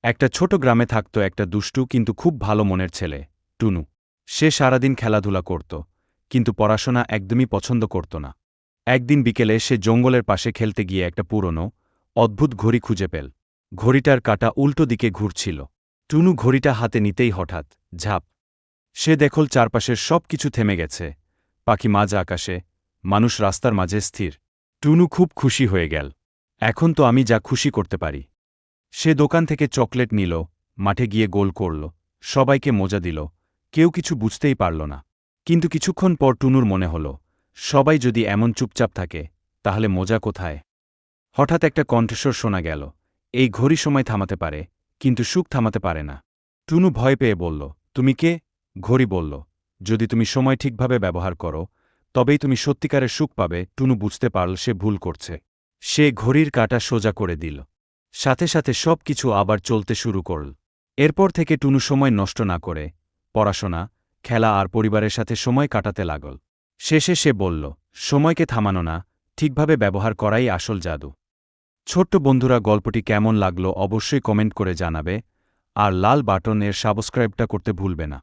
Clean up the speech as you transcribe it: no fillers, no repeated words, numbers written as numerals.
একটা ছোট গ্রামে থাকত একটা দুষ্টু কিন্তু খুব ভালো মনের ছেলে, টুনু। সে সারাদিন খেলাধুলা করত, কিন্তু পড়াশোনা একদমই পছন্দ করত না। একদিন বিকেলে সে জঙ্গলের পাশে খেলতে গিয়ে একটা পুরনো, অদ্ভুত ঘড়ি খুঁজে পেল। ঘড়িটার কাঁটা উল্টো দিকে ঘুরছিল। টুনু ঘড়িটা হাতে নিতেই হঠাৎ ঝাঁপ। সে দেখল চারপাশের সব কিছু থেমে গেছে, পাখি মাঝ আকাশে, মানুষ রাস্তার মাঝে স্থির। টুনু খুব খুশি হয়ে গেল। এখন তো আমি যা খুশি করতে পারি। সে দোকান থেকে চকলেট নিল, মাঠে গিয়ে গোল করল, সবাইকে মজা দিল, কেউ কিছু বুঝতেই পারল না। কিন্তু কিছুক্ষণ পর টুনুর মনে হল, সবাই যদি এমন চুপচাপ থাকে, তাহলে মজা কোথায়? হঠাৎ একটা কণ্ঠস্বর শোনা গেল, এই ঘড়ি সময় থামাতে পারে, কিন্তু সুখ থামাতে পারে না। টুনু ভয় পেয়ে বলল, তুমি কে? ঘড়ি বলল, যদি তুমি সময় ঠিকভাবে ব্যবহার করো, তবেই তুমি সত্যিকারের সুখ পাবে। টুনু বুঝতে পারল সে ভুল করছে। সে ঘড়ির কাঁটা সোজা করে দিল। সাথে সাথে সব কিছু আবার চলতে শুরু করল। এরপর থেকে টুনু সময় নষ্ট না করে পড়াশোনা, খেলা আর পরিবারের সাথে সময় কাটাতে লাগল। শেষে সে বলল, সময়কে থামানো না, ঠিকভাবে ব্যবহার করাই আসল জাদু। ছোট্ট বন্ধুরা, গল্পটি কেমন লাগলো অবশ্যই কমেন্ট করে জানাবে, আর লাল বাটন এর সাবস্ক্রাইবটা করতে ভুলবে না।